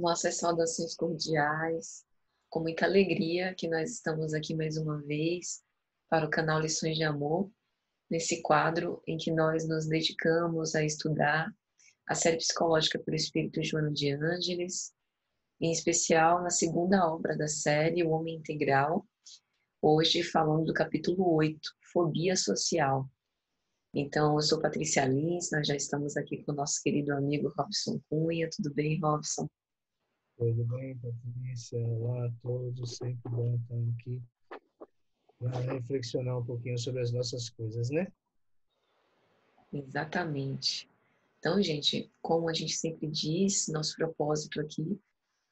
Nossas saudações cordiais, com muita alegria que nós estamos aqui mais uma vez para o canal Lições de Amor, nesse quadro em que nós nos dedicamos a estudar a série psicológica pelo Espírito Joana de Ângeles, em especial na segunda obra da série, O Homem Integral, hoje falando do capítulo 8, Fobia Social. Então, eu sou Patrícia Lins, nós já estamos aqui com o nosso querido amigo Robson Cunha. Tudo bem, Robson? Tudo bem, Patrícia? Olá a todos, sempre bom estar aqui para reflexionar um pouquinho sobre as nossas coisas, né? Exatamente. Então, gente, como a gente sempre diz, nosso propósito aqui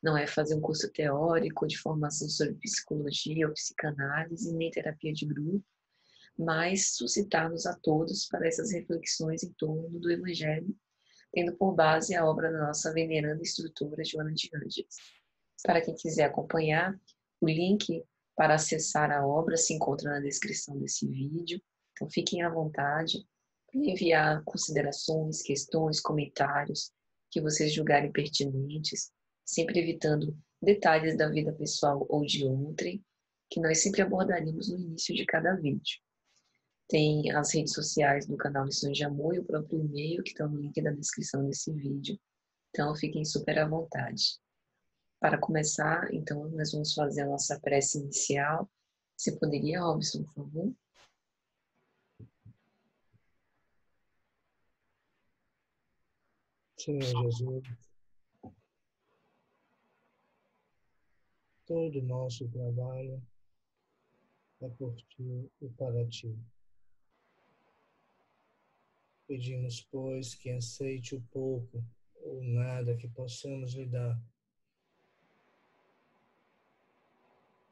não é fazer um curso teórico de formação sobre psicologia ou psicanálise, nem terapia de grupo, mas suscitar-nos a todos para essas reflexões em torno do Evangelho, tendo por base a obra da nossa veneranda instrutora Joana de Ângeles. Para quem quiser acompanhar, o link para acessar a obra se encontra na descrição desse vídeo, então fiquem à vontade para enviar considerações, questões, comentários que vocês julgarem pertinentes, sempre evitando detalhes da vida pessoal ou de outrem, que nós sempre abordaremos no início de cada vídeo. Tem as redes sociais do canal Lições de Amor e o próprio e-mail que estão no link da descrição desse vídeo, então fiquem super à vontade. Para começar, então, nós vamos fazer a nossa prece inicial. Você poderia, Robson, por favor? Senhor Jesus, todo o nosso trabalho é por ti e para ti. Pedimos, pois, que aceite o pouco ou nada que possamos lhe dar,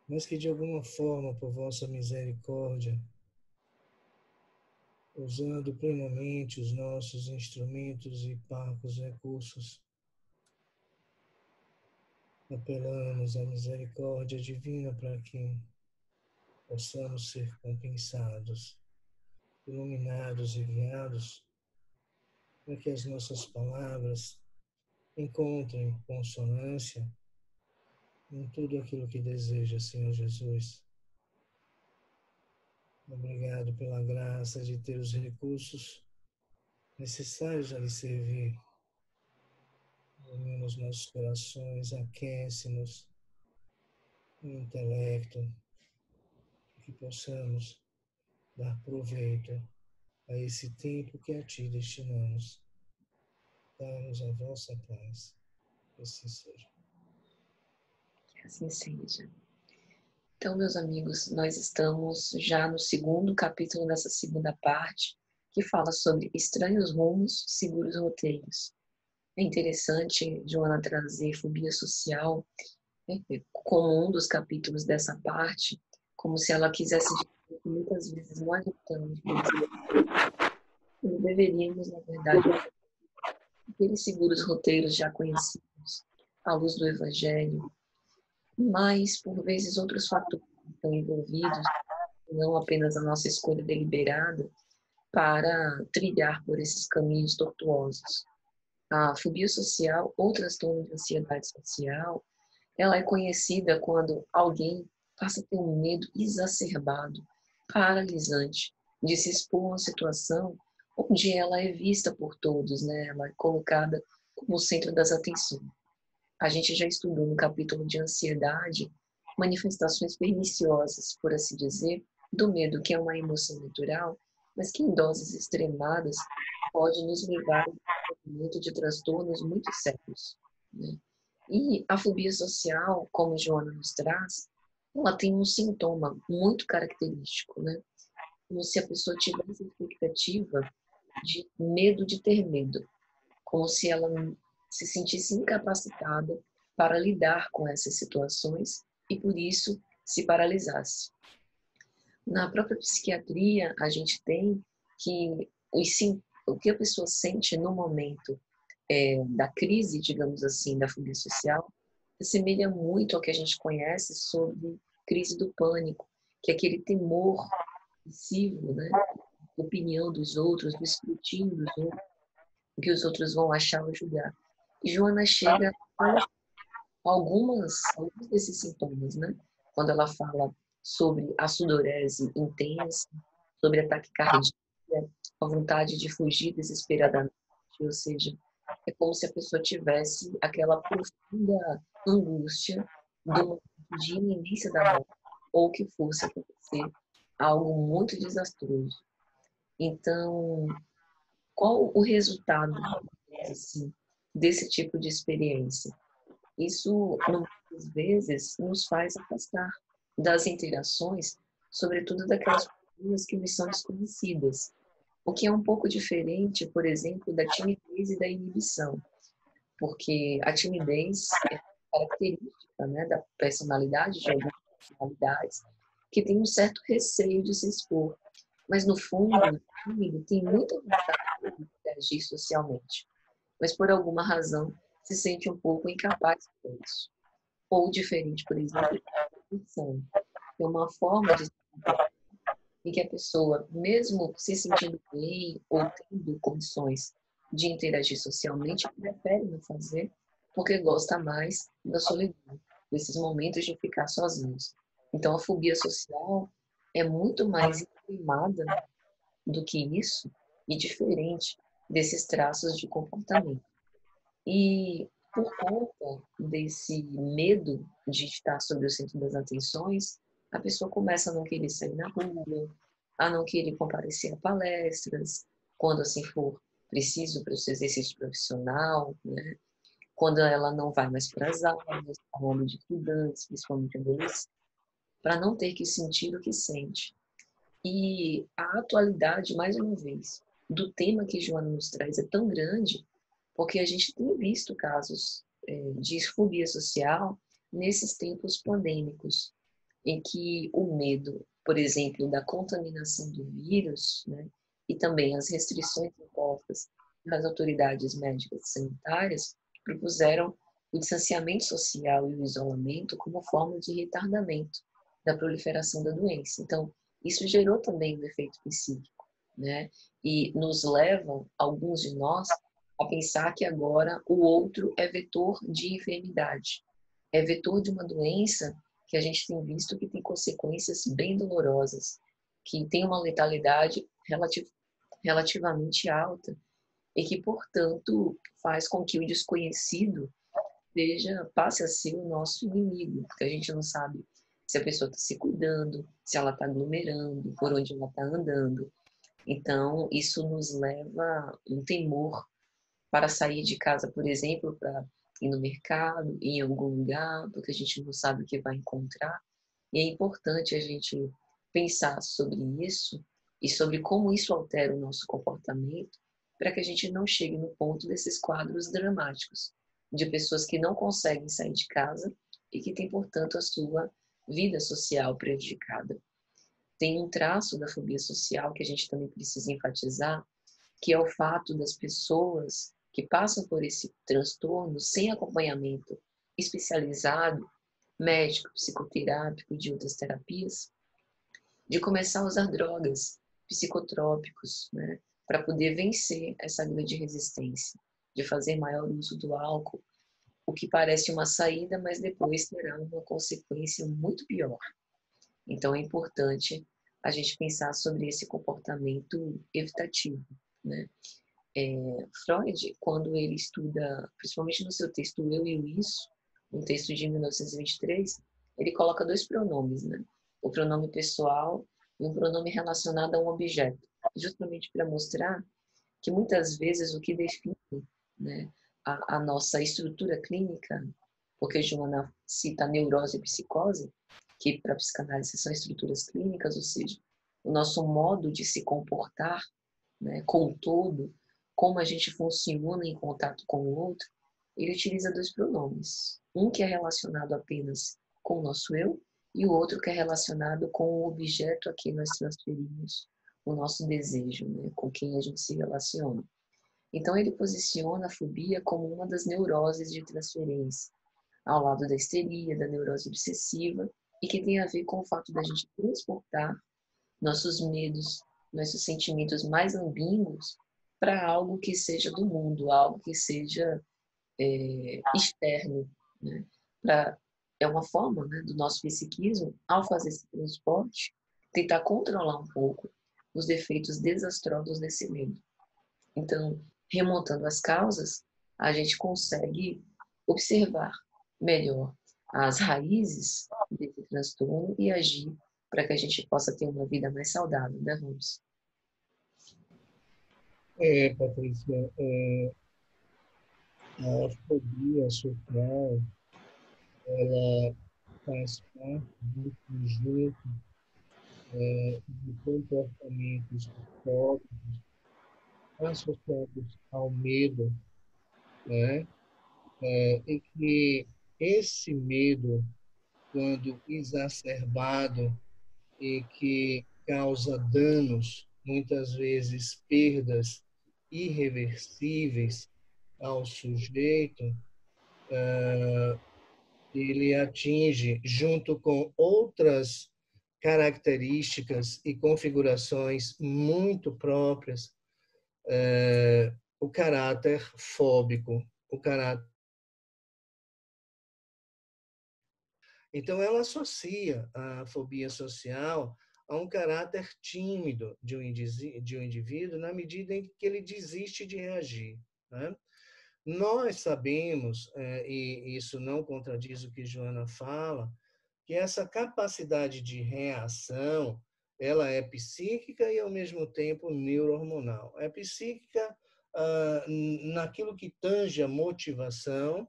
mas que de alguma forma, por vossa misericórdia, usando plenamente os nossos instrumentos e parcos recursos, apelamos à misericórdia divina para que possamos ser compensados, iluminados e guiados, para que as nossas palavras encontrem consonância em tudo aquilo que deseja, Senhor Jesus. Obrigado pela graça de ter os recursos necessários a lhe servir. Ilumina os nossos corações, aquece-nos o intelecto, que possamos dar proveito a esse tempo que a Ti destinamos. Dá-nos a vossa paz. Que assim seja. Que assim seja. Então, meus amigos, nós estamos já no segundo capítulo dessa segunda parte, que fala sobre estranhos rumos, seguros roteiros. É interessante, Joana, trazer fobia social, né, como um dos capítulos dessa parte, como se ela quisesse dizer que muitas vezes nós optamos por deveríamos, na verdade, aqueles seguros roteiros já conhecidos, à luz do Evangelho, mas, por vezes, outros fatores estão envolvidos, não apenas a nossa escolha deliberada, para trilhar por esses caminhos tortuosos. A fobia social, ou transtorno de ansiedade social, ela é conhecida quando alguém passa a ter um medo exacerbado, paralisante, de se expor a uma situação onde ela é vista por todos, né? Ela é colocada como o centro das atenções. A gente já estudou no capítulo de ansiedade manifestações perniciosas, por assim dizer, do medo, que é uma emoção natural, mas que em doses extremadas pode nos levar ao desenvolvimento de transtornos muito sérios, né? E a fobia social, como Joana nos traz, ela tem um sintoma muito característico, né? Como se a pessoa tivesse expectativa de medo de ter medo, como se ela se sentisse incapacitada para lidar com essas situações e, por isso, se paralisasse. Na própria psiquiatria, a gente tem que o que a pessoa sente no momento da crise, digamos assim, da fobia social, assemelha muito ao que a gente conhece sobre crise do pânico, que é aquele temor excessivo, né? Da opinião dos outros, do escrutínio dos outros, o que os outros vão achar ou julgar. E Joana chega alguns desses sintomas, né? Quando ela fala sobre a sudorese intensa, sobre a taquicardia, a vontade de fugir desesperadamente, ou seja, é como se a pessoa tivesse aquela profunda angústia do momento de iminência da morte, ou que fosse acontecer algo muito desastroso. Então, qual o resultado, assim, desse tipo de experiência? Isso, muitas vezes, nos faz afastar das interações, sobretudo daquelas pessoas que nos são desconhecidas, o que é um pouco diferente, por exemplo, da timidez e da inibição, porque a timidez é característica, né, da personalidade, de algumas personalidades, que tem um certo receio de se expor, mas no fundo, o tímido tem muita vontade de interagir socialmente, mas por alguma razão se sente um pouco incapaz para isso. Ou diferente, por exemplo, da introversão. É uma forma de se comportar em que a pessoa, mesmo se sentindo bem ou tendo condições de interagir socialmente, prefere não fazer porque gosta mais da solidão, desses momentos de ficar sozinhos. Então, a fobia social é muito mais inflamada do que isso e diferente desses traços de comportamento. E por conta desse medo de estar sob o centro das atenções, a pessoa começa a não querer sair na rua, a não querer comparecer a palestras, quando assim for preciso para o seu exercício profissional, né? Quando ela não vai mais para as aulas, falando de estudantes, principalmente adolescentes, para não ter que sentir o que sente. E a atualidade, mais uma vez, do tema que Joana nos traz é tão grande, porque a gente tem visto casos de fobia social nesses tempos pandêmicos, em que o medo, por exemplo, da contaminação do vírus, né, e também as restrições impostas das autoridades médicas e sanitárias propuseram o distanciamento social e o isolamento como forma de retardamento da proliferação da doença. Então, isso gerou também um efeito psíquico, né? E nos levam, alguns de nós, a pensar que agora o outro é vetor de enfermidade, é vetor de uma doença que a gente tem visto que tem consequências bem dolorosas, que tem uma letalidade relativamente alta e que, portanto, faz com que o desconhecido passe a ser o nosso inimigo, porque a gente não sabe se a pessoa está se cuidando, se ela está aglomerando, por onde ela está andando. Então, isso nos leva a um temor para sair de casa, por exemplo, para ir no mercado, ir em algum lugar, porque a gente não sabe o que vai encontrar. E é importante a gente pensar sobre isso e sobre como isso altera o nosso comportamento, para que a gente não chegue no ponto desses quadros dramáticos, de pessoas que não conseguem sair de casa e que têm, portanto, a sua vida social prejudicada. Tem um traço da fobia social que a gente também precisa enfatizar, que é o fato das pessoas que passam por esse transtorno sem acompanhamento especializado, médico, psicoterápico e de outras terapias, de começar a usar drogas, psicotrópicos, né, para poder vencer essa grande resistência, de fazer maior uso do álcool, o que parece uma saída, mas depois terá uma consequência muito pior. Então é importante a gente pensar sobre esse comportamento evitativo, né? Freud, quando ele estuda, principalmente no seu texto Eu e o Isso, um texto de 1923, ele coloca dois pronomes, né? O pronome pessoal e um pronome relacionado a um objeto, justamente para mostrar que muitas vezes o que define, né, a nossa estrutura clínica, porque Joana cita neurose e psicose, que para a psicanálise são estruturas clínicas, ou seja, o nosso modo de se comportar, né, com o todo, como a gente funciona em contato com o outro, ele utiliza dois pronomes. Um que é relacionado apenas com o nosso eu e o outro que é relacionado com o objeto a que nós transferimos o nosso desejo, né, com quem a gente se relaciona. Então ele posiciona a fobia como uma das neuroses de transferência, ao lado da histeria, da neurose obsessiva, e que tem a ver com o fato da gente transportar nossos medos, nossos sentimentos mais ambíguos para algo que seja do mundo, algo que seja externo, né? É uma forma, né, do nosso psiquismo, ao fazer esse transporte, tentar controlar um pouco os efeitos desastrosos desse medo. Então, remontando as causas, a gente consegue observar melhor as raízes desse transtorno e agir para que a gente possa ter uma vida mais saudável, né, Ramos? Patrícia, a fobia social, ela faz parte do conjunto de comportamentos históricos associados ao medo, né? E que esse medo, quando exacerbado e que causa danos, muitas vezes perdas irreversíveis ao sujeito, ele atinge, junto com outras características e configurações muito próprias, o caráter fóbico, o caráter. Então, ela associa a fobia social a um caráter tímido de um indivíduo na medida em que ele desiste de reagir, né? Nós sabemos, e isso não contradiz o que Joana fala, que essa capacidade de reação, ela é psíquica e, ao mesmo tempo, neurohormonal. É psíquica naquilo que tange a motivação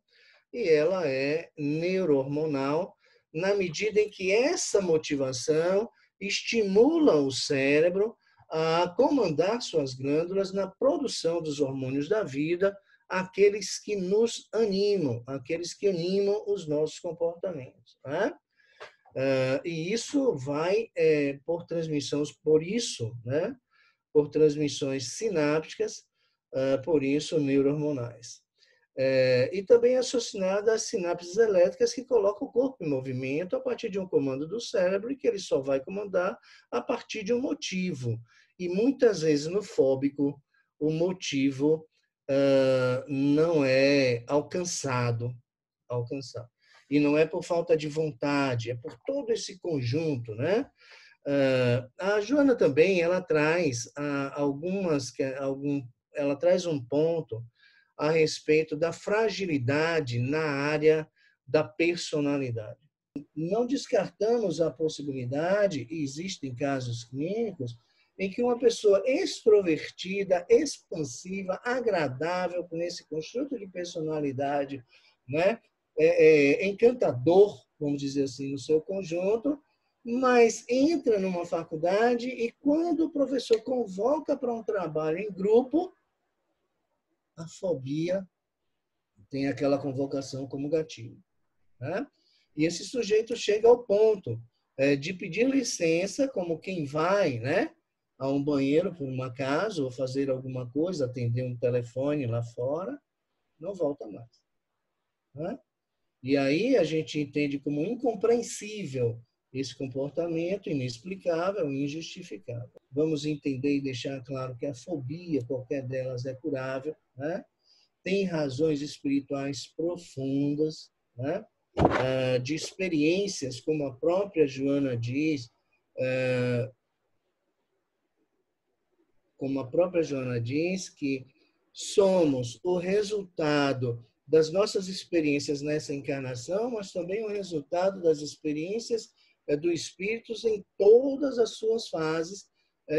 e ela é neurohormonal na medida em que essa motivação estimula o cérebro a comandar suas glândulas na produção dos hormônios da vida, aqueles que nos animam, aqueles que animam os nossos comportamentos, né? E isso vai por transmissões, por isso, né? Por transmissões sinápticas, por isso neurohormonais. E também associada às sinapses elétricas que colocam o corpo em movimento a partir de um comando do cérebro e que ele só vai comandar a partir de um motivo. E muitas vezes no fóbico, o motivo não é alcançado. E não é por falta de vontade, é por todo esse conjunto, né? A Joana também, ela traz ela traz um ponto a respeito da fragilidade na área da personalidade. Não descartamos a possibilidade, e existem casos clínicos, em que uma pessoa extrovertida, expansiva, agradável, com esse construto de personalidade, né, encantador, vamos dizer assim, no seu conjunto, mas entra numa faculdade e quando o professor convoca para um trabalho em grupo, a fobia tem aquela convocação como gatilho, né? E esse sujeito chega ao ponto de pedir licença, como quem vai, né, a um banheiro por uma casa ou fazer alguma coisa, atender um telefone lá fora, não volta mais, né? E aí a gente entende como incompreensível esse comportamento, inexplicável e injustificável. Vamos entender e deixar claro que a fobia, qualquer delas, é curável, né? Tem razões espirituais profundas, né? De experiências, como a própria Joana diz, que somos o resultado das nossas experiências nessa encarnação, mas também o resultado das experiências do espírito em todas as suas fases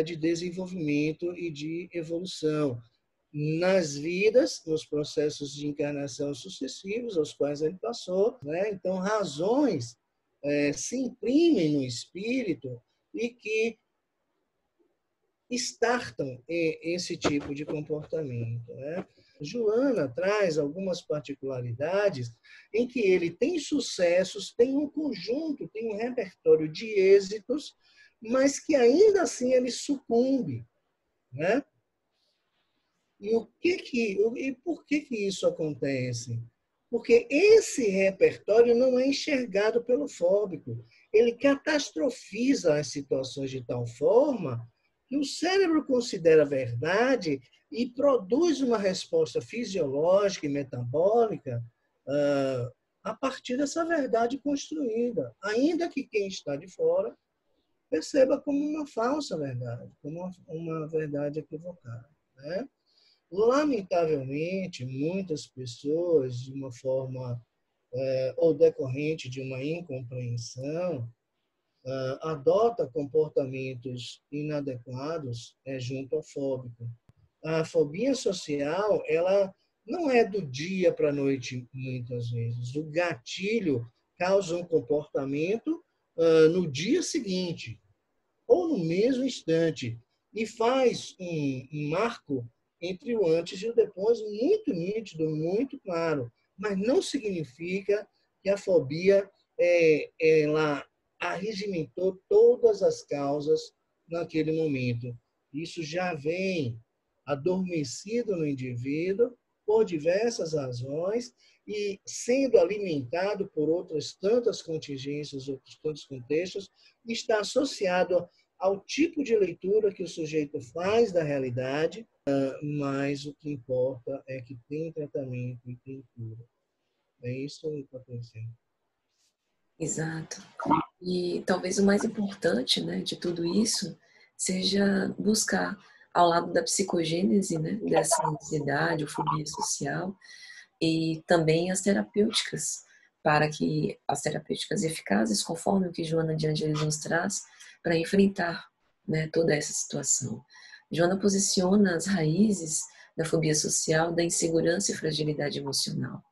de desenvolvimento e de evolução, nas vidas, nos processos de encarnação sucessivos aos quais ele passou, né? Então, razões se imprimem no espírito e que startam esse tipo de comportamento, né? Joana traz algumas particularidades em que ele tem sucessos, tem um conjunto, tem um repertório de êxitos, mas que ainda assim ele sucumbe, né? E por que isso acontece? Porque esse repertório não é enxergado pelo fóbico. Ele catastrofiza as situações de tal forma que o cérebro considera verdade e produz uma resposta fisiológica e metabólica a partir dessa verdade construída, ainda que quem está de fora perceba como uma falsa verdade, como uma verdade equivocada, né? Lamentavelmente, muitas pessoas, de uma forma ou decorrente de uma incompreensão, adota comportamentos inadequados junto ao fóbico. A fobia social, ela não é do dia para a noite, muitas vezes. O gatilho causa um comportamento no dia seguinte, ou no mesmo instante, e faz um marco entre o antes e o depois muito nítido, muito claro. Mas não significa que a fobia ela arregimentou todas as causas naquele momento. Isso já vem adormecido no indivíduo por diversas razões e sendo alimentado por outras tantas contingências, outros tantos contextos, está associado ao tipo de leitura que o sujeito faz da realidade, mas o que importa é que tem tratamento e tem cura. É isso que eu estou dizendo. Exato. E talvez o mais importante, né, de tudo isso seja buscar, ao lado da psicogênese, né, dessa ansiedade ou fobia social, e também as terapêuticas, para que as terapêuticas eficazes, conforme o que Joana de Angelis nos traz, para enfrentar, né, toda essa situação. Joana posiciona as raízes da fobia social, da insegurança e fragilidade emocional.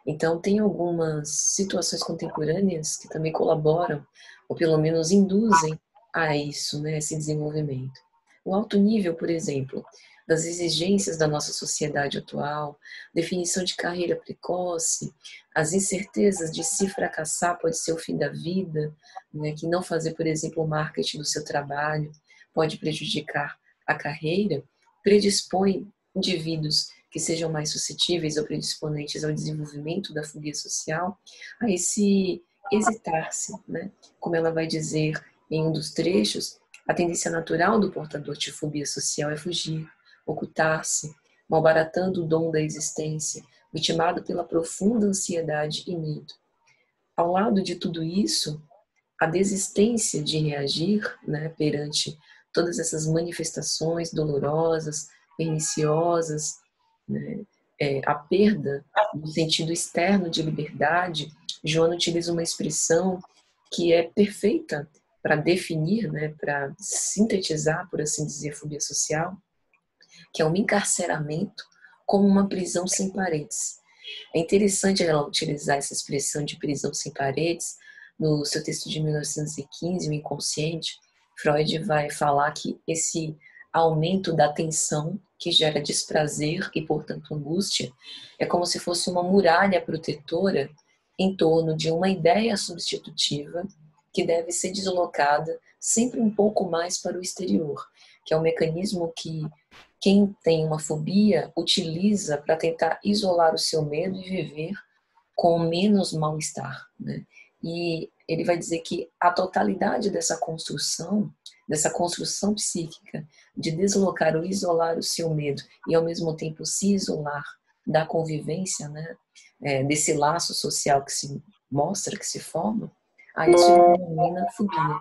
Então, tem algumas situações contemporâneas que também colaboram, ou pelo menos induzem a isso, né, esse desenvolvimento. O alto nível, por exemplo, das exigências da nossa sociedade atual, definição de carreira precoce, as incertezas de se fracassar pode ser o fim da vida, né, que não fazer, por exemplo, o marketing do seu trabalho pode prejudicar a carreira, predispõe indivíduos que sejam mais suscetíveis ou predisponentes ao desenvolvimento da fobia social, a esse hesitar-se, né? Como ela vai dizer em um dos trechos, a tendência natural do portador de fobia social é fugir, ocultar-se, malbaratando o dom da existência, vitimado pela profunda ansiedade e medo. Ao lado de tudo isso, a desistência de reagir, né, perante todas essas manifestações dolorosas, perniciosas, né, a perda no sentido externo de liberdade. Joana utiliza uma expressão que é perfeita para definir, né, para sintetizar, por assim dizer, a fobia social, que é um encarceramento como uma prisão sem paredes. É interessante ela utilizar essa expressão de prisão sem paredes. No seu texto de 1915, O Inconsciente, Freud vai falar que esse aumento da tensão que gera desprazer e, portanto, angústia, é como se fosse uma muralha protetora em torno de uma ideia substitutiva que deve ser deslocada sempre um pouco mais para o exterior, que é um mecanismo que quem tem uma fobia utiliza para tentar isolar o seu medo e viver com menos mal-estar, né? E ele vai dizer que a totalidade dessa construção psíquica de deslocar ou isolar o seu medo e ao mesmo tempo se isolar da convivência, né, desse laço social que se mostra, que se forma, a isso ele denomina fobia,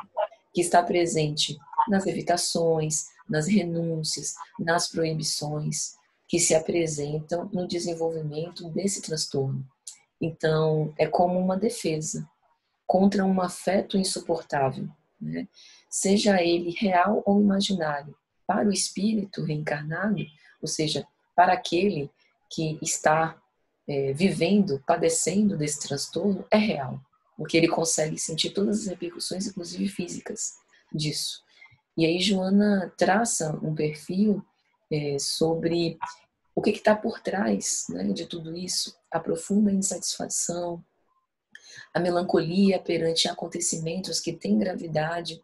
que está presente nas evitações, nas renúncias, nas proibições que se apresentam no desenvolvimento desse transtorno. Então, é como uma defesa contra um afeto insuportável, né? Seja ele real ou imaginário. Para o espírito reencarnado, ou seja, para aquele que está vivendo, padecendo desse transtorno, é real, porque ele consegue sentir todas as repercussões, inclusive físicas, disso. E aí Joana traça um perfil sobre o que está por trás, né, de tudo isso, a profunda insatisfação, a melancolia perante acontecimentos que têm gravidade,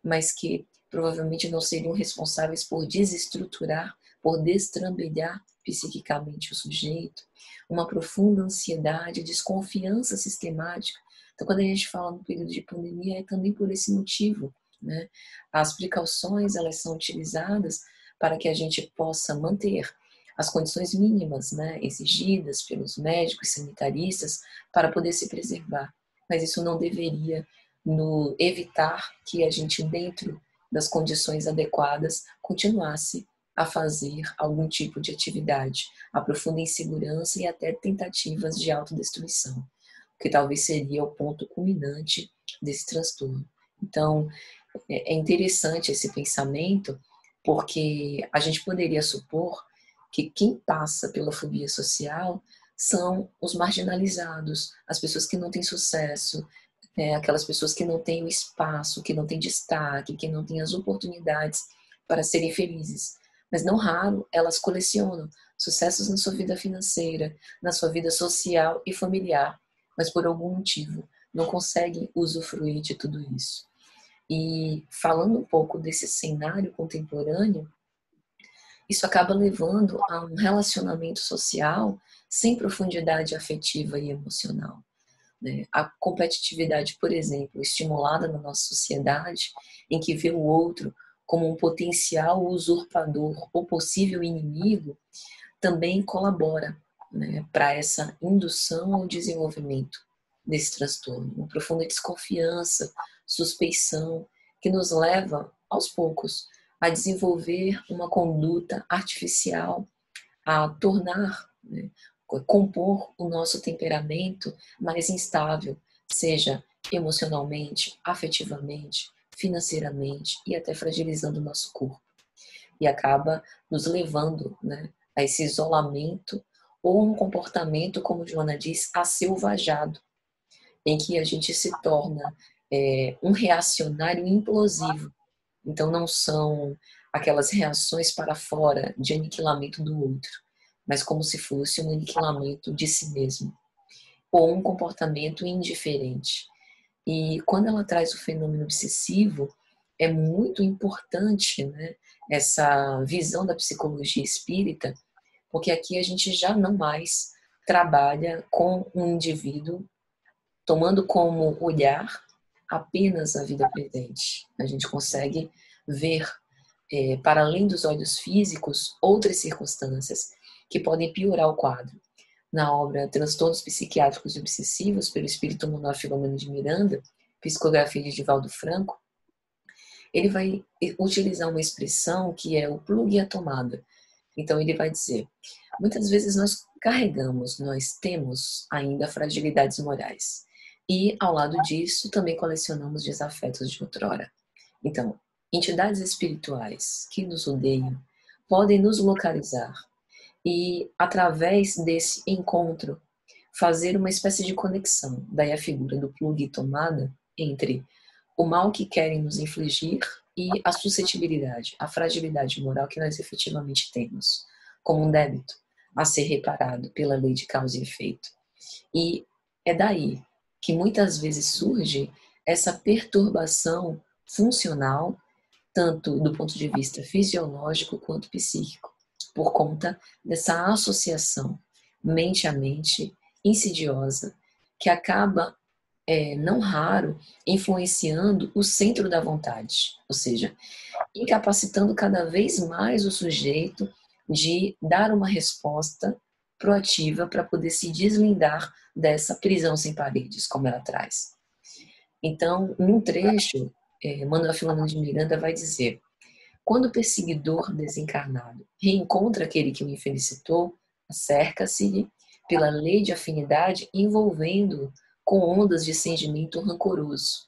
mas que provavelmente não seriam responsáveis por desestruturar, por destrambelhar psiquicamente o sujeito, uma profunda ansiedade, desconfiança sistemática. Então, quando a gente fala no período de pandemia, é também por esse motivo, né? As precauções, elas são utilizadas para que a gente possa manter as condições mínimas, né, exigidas pelos médicos sanitaristas para poder se preservar. Mas isso não deveria evitar que a gente, dentro das condições adequadas, continuasse a fazer algum tipo de atividade, a profunda insegurança e até tentativas de autodestruição, que talvez seria o ponto culminante desse transtorno. Então, é interessante esse pensamento, porque a gente poderia supor que quem passa pela fobia social são os marginalizados, as pessoas que não têm sucesso, aquelas pessoas que não têm o espaço, que não têm destaque, que não têm as oportunidades para serem felizes. Mas não raro, elas colecionam sucessos na sua vida financeira, na sua vida social e familiar, mas por algum motivo não conseguem usufruir de tudo isso. E falando um pouco desse cenário contemporâneo, isso acaba levando a um relacionamento social sem profundidade afetiva e emocional, né? A competitividade, por exemplo, estimulada na nossa sociedade, em que vê o outro como um potencial usurpador ou possível inimigo, também colabora, né, para essa indução ao desenvolvimento desse transtorno. Uma profunda desconfiança, suspeição, que nos leva, aos poucos, a desenvolver uma conduta artificial, a tornar, né, compor o nosso temperamento mais instável, seja emocionalmente, afetivamente, financeiramente e até fragilizando o nosso corpo. E acaba nos levando, né, a esse isolamento ou um comportamento, como Joana diz, aselvajado, em que a gente se torna um reacionário implosivo. Então não são aquelas reações para fora de aniquilamento do outro, mas como se fosse um aniquilamento de si mesmo, ou um comportamento indiferente. E quando ela traz o fenômeno obsessivo, é muito importante, né, essa visão da psicologia espírita, porque aqui a gente já não mais trabalha com um indivíduo tomando como olhar apenas a vida presente. A gente consegue ver, para além dos olhos físicos, outras circunstâncias que podem piorar o quadro. Na obra Transtornos Psiquiátricos e Obsessivos, pelo espírito Manuel Filomeno de Miranda, psicografia de Divaldo Franco, ele vai utilizar uma expressão que é o plug e a tomada. Então ele vai dizer, muitas vezes nós carregamos, nós temos ainda fragilidades morais. E, ao lado disso, também colecionamos desafetos de outrora. Então, entidades espirituais que nos odeiam podem nos localizar e, através desse encontro, fazer uma espécie de conexão. Daí a figura do plug e tomada entre o mal que querem nos infligir e a suscetibilidade, a fragilidade moral que nós efetivamente temos, como um débito a ser reparado pela lei de causa e efeito. E é daí que muitas vezes surge essa perturbação funcional, tanto do ponto de vista fisiológico quanto psíquico, por conta dessa associação mente a mente insidiosa, que acaba, não raro, influenciando o centro da vontade, ou seja, incapacitando cada vez mais o sujeito de dar uma resposta proativa para poder se deslindar dessa prisão sem paredes, como ela traz. Então, num trecho, Manuel Filomeno de Miranda vai dizer: quando o perseguidor desencarnado reencontra aquele que o infelicitou, acerca-se-lhe pela lei de afinidade, envolvendo-o com ondas de sentimento rancoroso,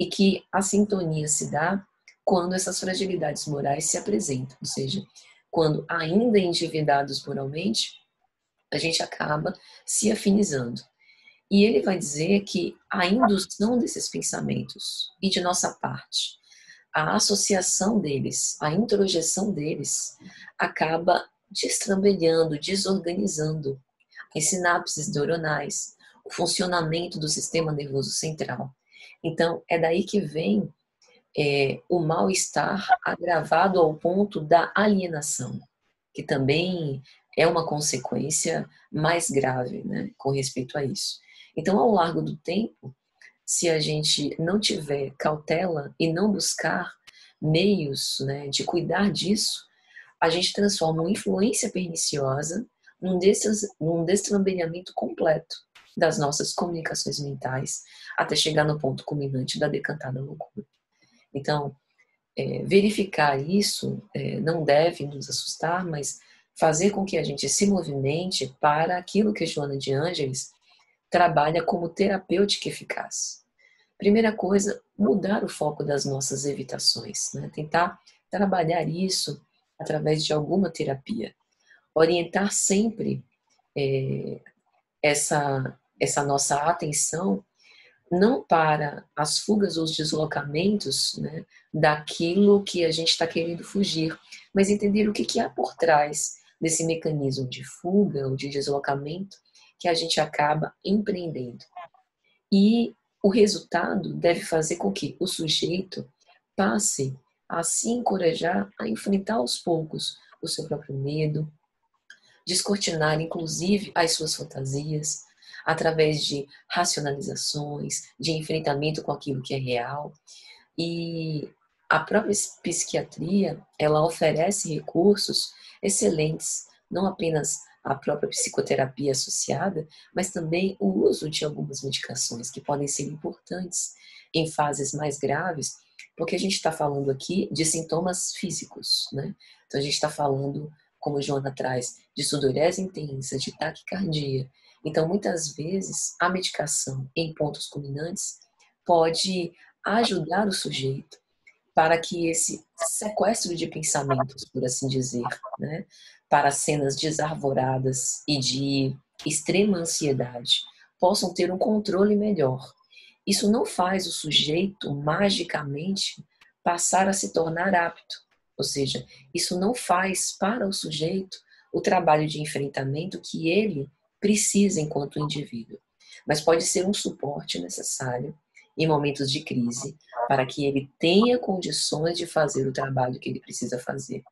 e que a sintonia se dá quando essas fragilidades morais se apresentam, ou seja, quando ainda endividados moralmente, a gente acaba se afinizando. E ele vai dizer que a indução desses pensamentos e de nossa parte, a associação deles, a introjeção deles, acaba destrambelhando, desorganizando as sinapses neuronais, o funcionamento do sistema nervoso central. Então, é daí que vem o mal-estar agravado ao ponto da alienação, que também é uma consequência mais grave, né, com respeito a isso. Então, ao largo do tempo, se a gente não tiver cautela e não buscar meios, né, de cuidar disso, a gente transforma uma influência perniciosa num destrambelhamento completo das nossas comunicações mentais, até chegar no ponto culminante da decantada loucura. Então, verificar isso não deve nos assustar, mas fazer com que a gente se movimente para aquilo que Joana de Ângeles trabalha como terapêutica eficaz. Primeira coisa, mudar o foco das nossas evitações, né? Tentar trabalhar isso através de alguma terapia. Orientar sempre essa nossa atenção não para as fugas ou os deslocamentos, né, daquilo que a gente está querendo fugir, mas entender o que há por trás desse mecanismo de fuga ou de deslocamento que a gente acaba empreendendo. E o resultado deve fazer com que o sujeito passe a se encorajar a enfrentar aos poucos o seu próprio medo, descortinar inclusive as suas fantasias, através de racionalizações, de enfrentamento com aquilo que é real. E a própria psiquiatria, ela oferece recursos excelentes, não apenas a própria psicoterapia associada, mas também o uso de algumas medicações que podem ser importantes em fases mais graves, porque a gente está falando aqui de sintomas físicos, né? Então a gente está falando, como a Joana traz, de sudorese intensa, de taquicardia. Então, muitas vezes, a medicação em pontos culminantes pode ajudar o sujeito para que esse sequestro de pensamentos, por assim dizer, né, para cenas desarvoradas e de extrema ansiedade, possam ter um controle melhor. Isso não faz o sujeito magicamente passar a se tornar apto, ou seja, isso não faz para o sujeito o trabalho de enfrentamento que ele precisa enquanto indivíduo, mas pode ser um suporte necessário em momentos de crise, para que ele tenha condições de fazer o trabalho que ele precisa fazer.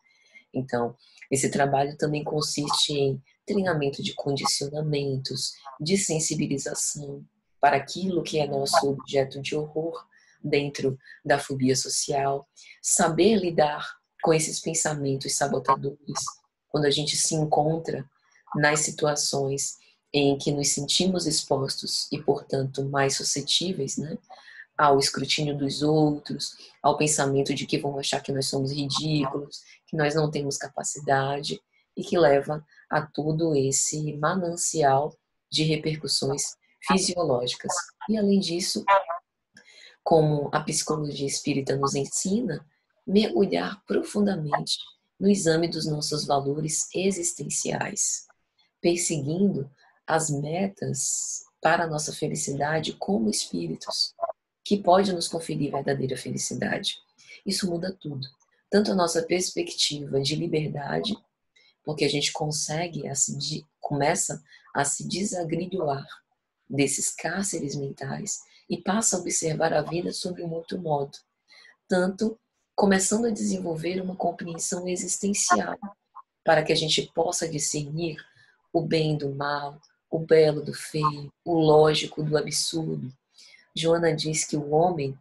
Então, esse trabalho também consiste em treinamento de condicionamentos, de sensibilização para aquilo que é nosso objeto de horror dentro da fobia social, saber lidar com esses pensamentos sabotadores quando a gente se encontra nas situações em que nos sentimos expostos e, portanto, mais suscetíveis, né, ao escrutínio dos outros, ao pensamento de que vão achar que nós somos ridículos, que nós não temos capacidade, e que leva a todo esse manancial de repercussões fisiológicas. E, além disso, como a psicologia espírita nos ensina, mergulhar profundamente no exame dos nossos valores existenciais, perseguindo as metas para a nossa felicidade como espíritos, que pode nos conferir verdadeira felicidade. Isso muda tudo. Tanto a nossa perspectiva de liberdade, porque a gente começa a se desagrilhoar desses cárceres mentais e passa a observar a vida sob um outro modo. Tanto começando a desenvolver uma compreensão existencial, para que a gente possa discernir o bem do mal, o belo do feio, o lógico do absurdo. Joana diz que o homem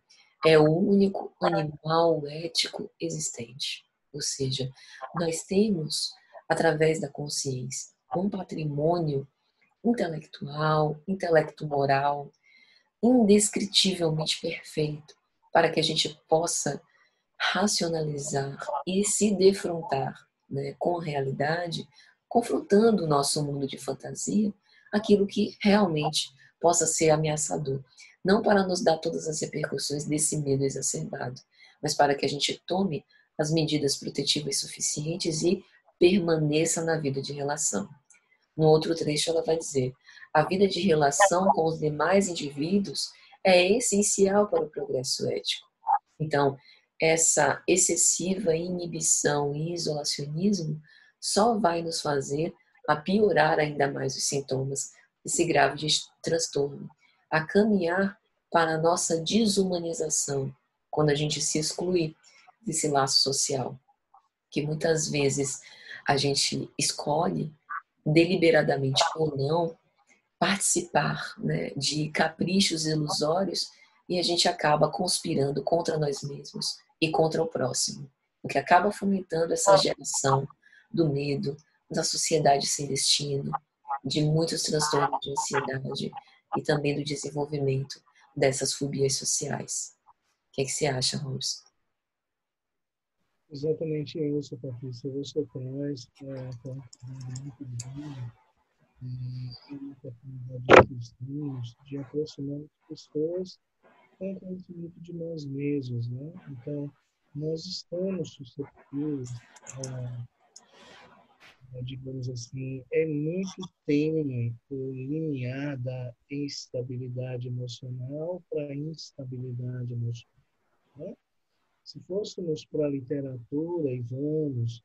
é o único animal ético existente. Ou seja, nós temos, através da consciência, um patrimônio intelectual, intelecto-moral, indescritivelmente perfeito, para que a gente possa racionalizar e se defrontar, né, com a realidade, confrontando o nosso mundo de fantasia, aquilo que realmente possa ser ameaçador. Não para nos dar todas as repercussões desse medo exacerbado, mas para que a gente tome as medidas protetivas suficientes e permaneça na vida de relação. No outro trecho ela vai dizer: a vida de relação com os demais indivíduos é essencial para o progresso ético. Então, essa excessiva inibição e isolacionismo só vai nos fazer a piorar ainda mais os sintomas desse grave transtorno, a caminhar para a nossa desumanização, quando a gente se exclui desse laço social, que muitas vezes a gente escolhe, deliberadamente ou não, participar, né, de caprichos ilusórios, e a gente acaba conspirando contra nós mesmos e contra o próximo. o que acaba fomentando essa geração do medo, da sociedade sem destino, de muitos transtornos de ansiedade e também do desenvolvimento dessas fobias sociais. O que você acha, Robson? Exatamente isso, Patrícia. Você traz muito bem a oportunidade que temos de aproximar as pessoas com conhecimento de nós mesmos, né? Então, nós estamos suscetíveis digamos assim, é muito tênue o limiar da estabilidade emocional para a instabilidade emocional, né? Se fôssemos para a literatura e vamos,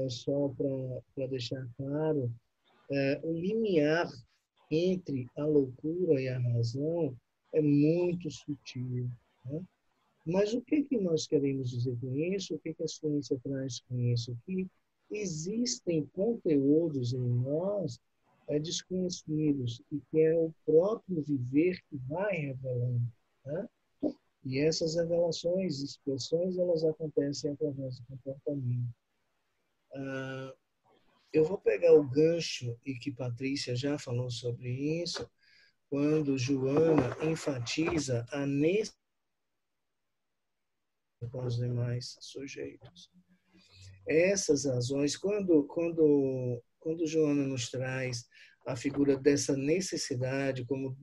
só para deixar claro, o limiar entre a loucura e a razão é muito sutil, né? Mas o que nós queremos dizer com isso? O que a ciência traz com isso? Que existem conteúdos em nós desconhecidos e que é o próprio viver que vai revelando, né? E essas revelações, expressões, elas acontecem através do comportamento. Eu vou pegar o gancho, e que Patrícia já falou sobre isso, quando Joana enfatiza a necessidade com os demais sujeitos. Essas razões, quando Joana nos traz a figura dessa necessidade como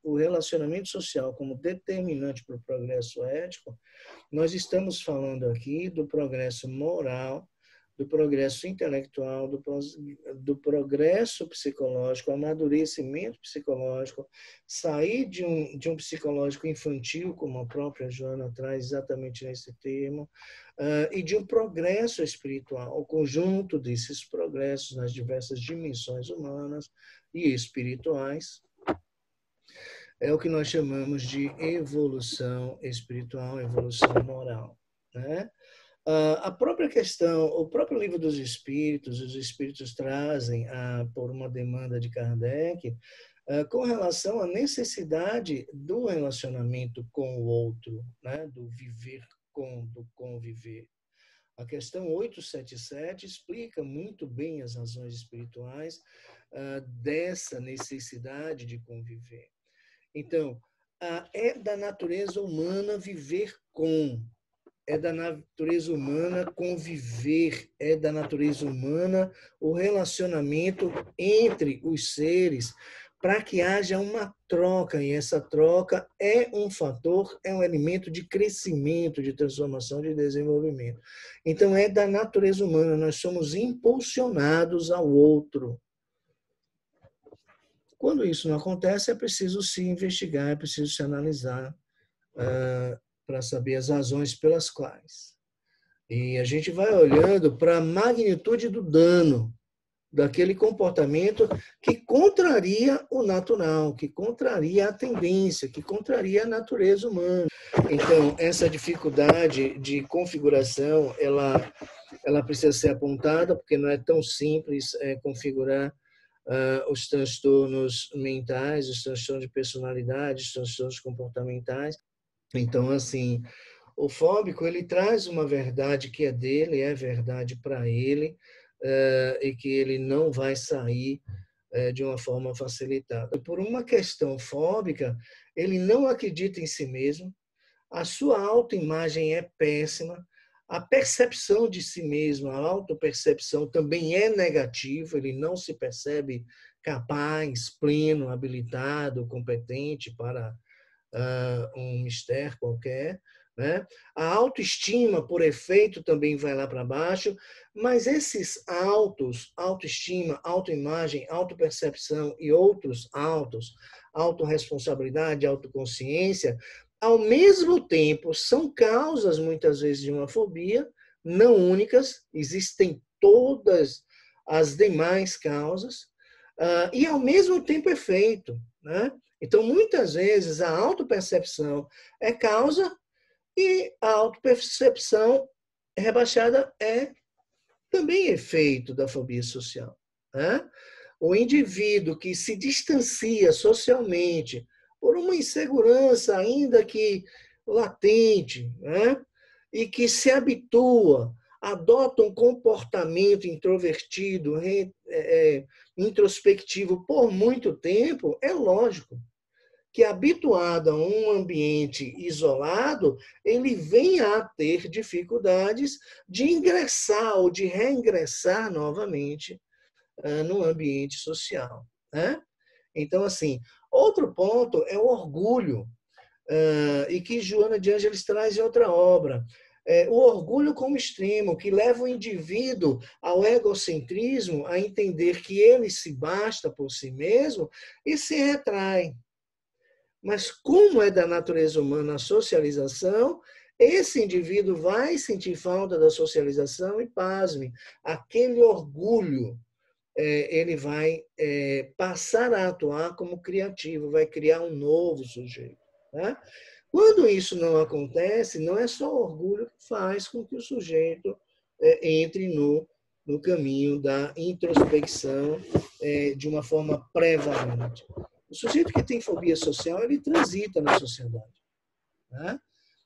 o relacionamento social como determinante para o progresso ético, nós estamos falando aqui do progresso moral, do progresso intelectual, do progresso psicológico, amadurecimento psicológico, sair de um psicológico infantil, como a própria Joana traz exatamente nesse termo, e de um progresso espiritual, o conjunto desses progressos nas diversas dimensões humanas e espirituais, é o que nós chamamos de evolução espiritual, evolução moral, né? A própria questão, o próprio livro dos Espíritos, os Espíritos trazem, por uma demanda de Kardec, com relação à necessidade do relacionamento com o outro, né? Do viver com, do conviver. A questão 877 explica muito bem as razões espirituais dessa necessidade de conviver. Então, é da natureza humana viver com, é da natureza humana conviver, é da natureza humana o relacionamento entre os seres, para que haja uma troca, e essa troca é um fator, é um elemento de crescimento, de transformação, de desenvolvimento. Então, é da natureza humana, nós somos impulsionados ao outro. Quando isso não acontece, é preciso se investigar, é preciso se analisar para saber as razões pelas quais. E a gente vai olhando para a magnitude do dano daquele comportamento que contraria o natural, que contraria a tendência, que contraria a natureza humana. Então, essa dificuldade de configuração, ela precisa ser apontada, porque não é tão simples configurar os transtornos mentais, os transtornos de personalidade, os transtornos comportamentais. Então, assim, o fóbico, ele traz uma verdade que é dele, é verdade para ele, e que ele não vai sair de uma forma facilitada. Por uma questão fóbica, ele não acredita em si mesmo, a sua autoimagem é péssima, a percepção de si mesmo, a autopercepção também é negativa, ele não se percebe capaz, pleno, habilitado, competente para um mistério qualquer, né? A autoestima, por efeito, também vai lá para baixo, mas esses autoestima, autoimagem, autopercepção e outros autorresponsabilidade, autoconsciência, ao mesmo tempo, são causas, muitas vezes, de uma fobia, não únicas, existem todas as demais causas, e ao mesmo tempo efeito, né? Então, muitas vezes, a autopercepção é causa e a autopercepção rebaixada é também efeito da fobia social, né? O indivíduo que se distancia socialmente por uma insegurança ainda que latente, né? e que se habitua, adota um comportamento introvertido, introspectivo por muito tempo, é lógico que, habituado a um ambiente isolado, ele vem a ter dificuldades de ingressar ou de reingressar novamente no ambiente social, né? Então, assim, outro ponto é o orgulho, e que Joana de Ângeles traz em outra obra. O orgulho como extremo, que leva o indivíduo ao egocentrismo, a entender que ele se basta por si mesmo e se retrai. Mas como é da natureza humana a socialização, esse indivíduo vai sentir falta da socialização e, pasme, aquele orgulho, ele vai passar a atuar como criativo, vai criar um novo sujeito. Né? Quando isso não acontece, não é só o orgulho que faz com que o sujeito entre no caminho da introspecção de uma forma prevalente. O sujeito que tem fobia social, ele transita na sociedade. Né?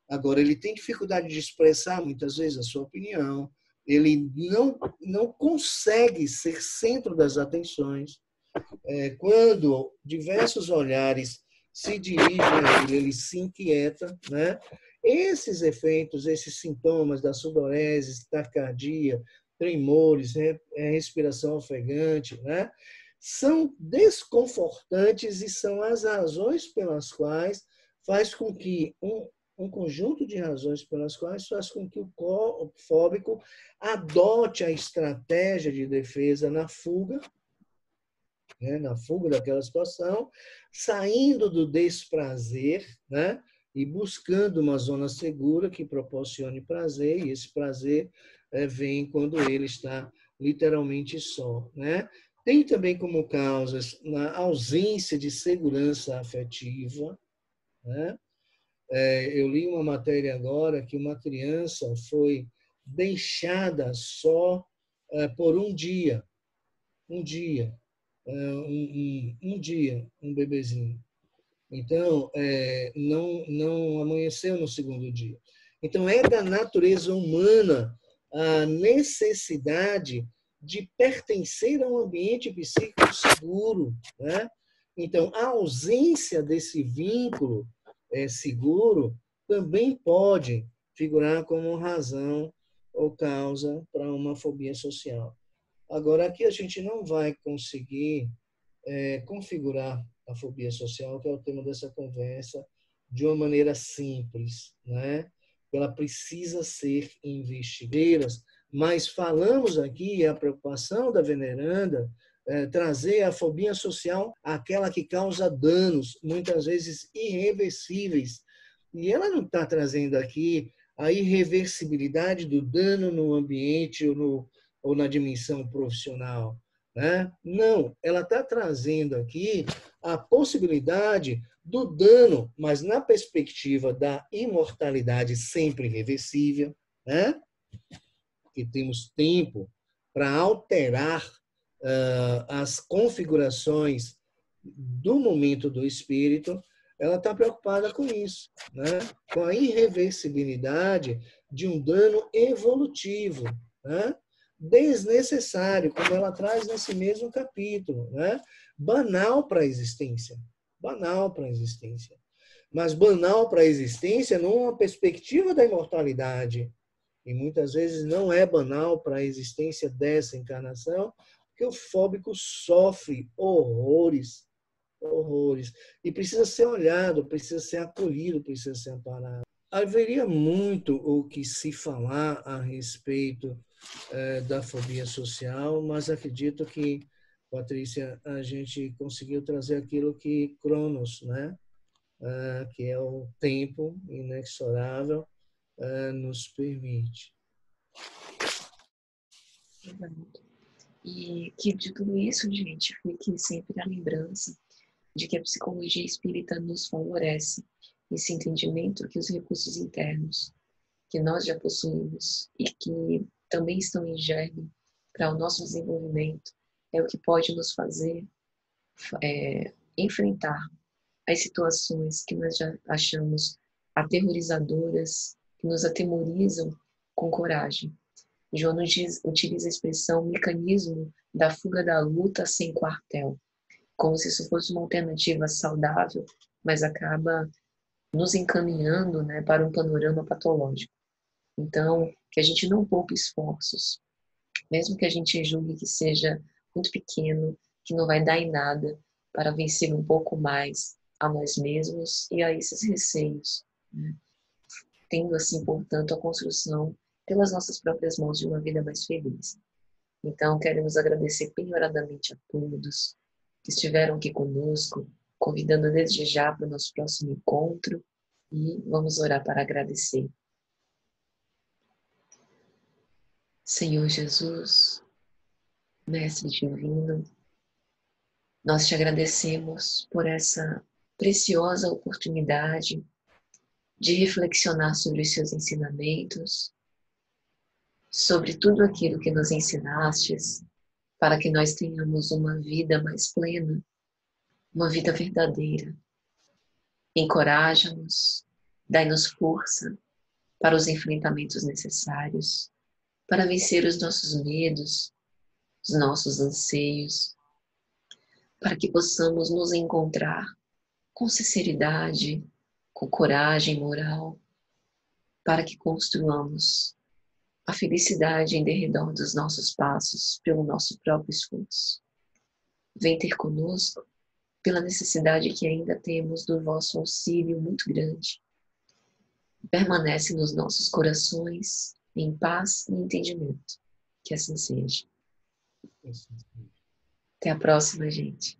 Agora, ele tem dificuldade de expressar, muitas vezes, a sua opinião, ele não consegue ser centro das atenções. Quando diversos olhares se dirigem a ele, ele se inquieta. Né? Esses efeitos, esses sintomas da sudorese, taquicardia, tremores, respiração ofegante, né? São desconfortantes e são as razões pelas quais faz com que um conjunto de razões pelas quais faz com que o fóbico adote a estratégia de defesa na fuga daquela situação, saindo do desprazer, né? E buscando uma zona segura que proporcione prazer, e esse prazer vem quando ele está literalmente só. Né? Tem também como causas a ausência de segurança afetiva. Né? Eu li uma matéria agora que uma criança foi deixada só por um dia, um dia, um bebezinho. Então, não amanheceu no segundo dia. Então, é da natureza humana a necessidade de pertencer a um ambiente psíquico seguro. Né? Então, a ausência desse vínculo seguro também pode figurar como razão ou causa para uma fobia social. Agora, aqui a gente não vai conseguir configurar a fobia social, que é o tema dessa conversa, de uma maneira simples, né? Ela precisa ser investigada, mas falamos aqui a preocupação da veneranda trazer a fobia social aquela que causa danos, muitas vezes irreversíveis. E ela não está trazendo aqui a irreversibilidade do dano no ambiente ou na dimensão profissional. Né? Não, ela está trazendo aqui a possibilidade do dano, mas na perspectiva da imortalidade sempre irreversível, né? Que temos tempo para alterar as configurações do momento do espírito, ela está preocupada com isso, né? Com a irreversibilidade de um dano evolutivo, né? Desnecessário, como ela traz nesse mesmo capítulo, né? Banal para a existência, banal para a existência, mas banal para a existência numa perspectiva da imortalidade, e muitas vezes não é banal para a existência dessa encarnação, porque o fóbico sofre horrores, e precisa ser olhado, precisa ser acolhido, precisa ser amparado. Haveria muito o que se falar a respeito da fobia social, mas acredito que, Patrícia, a gente conseguiu trazer aquilo que Cronos, né? Que é o tempo inexorável, nos permite. E que de tudo isso, gente, fique sempre a lembrança de que a psicologia espírita nos favorece esse entendimento que os recursos internos que nós já possuímos e que também estão em germe para o nosso desenvolvimento é o que pode nos fazer enfrentar as situações que nós já achamos aterrorizadoras que nos atemorizam com coragem. João utiliza a expressão mecanismo da fuga da luta sem quartel, como se isso fosse uma alternativa saudável, mas acaba nos encaminhando, né, para um panorama patológico. Então, que a gente não poupe esforços, mesmo que a gente julgue que seja muito pequeno, que não vai dar em nada, para vencer um pouco mais a nós mesmos e a esses receios, né? Tendo assim, portanto, a construção pelas nossas próprias mãos de uma vida mais feliz. Então, queremos agradecer penhoradamente a todos que estiveram aqui conosco, convidando desde já para o nosso próximo encontro e vamos orar para agradecer. Senhor Jesus, Mestre Divino, nós te agradecemos por essa preciosa oportunidade de reflexionar sobre os seus ensinamentos, sobre tudo aquilo que nos ensinastes, para que nós tenhamos uma vida mais plena, uma vida verdadeira. Encoraja-nos, dai-nos força para os enfrentamentos necessários, para vencer os nossos medos, os nossos anseios, para que possamos nos encontrar com sinceridade, com coragem moral, para que construamos a felicidade em derredor dos nossos passos pelo nosso próprio esforço. Vem ter conosco pela necessidade que ainda temos do vosso auxílio muito grande. Permanece nos nossos corações em paz e entendimento. Que assim seja. Até a próxima, gente.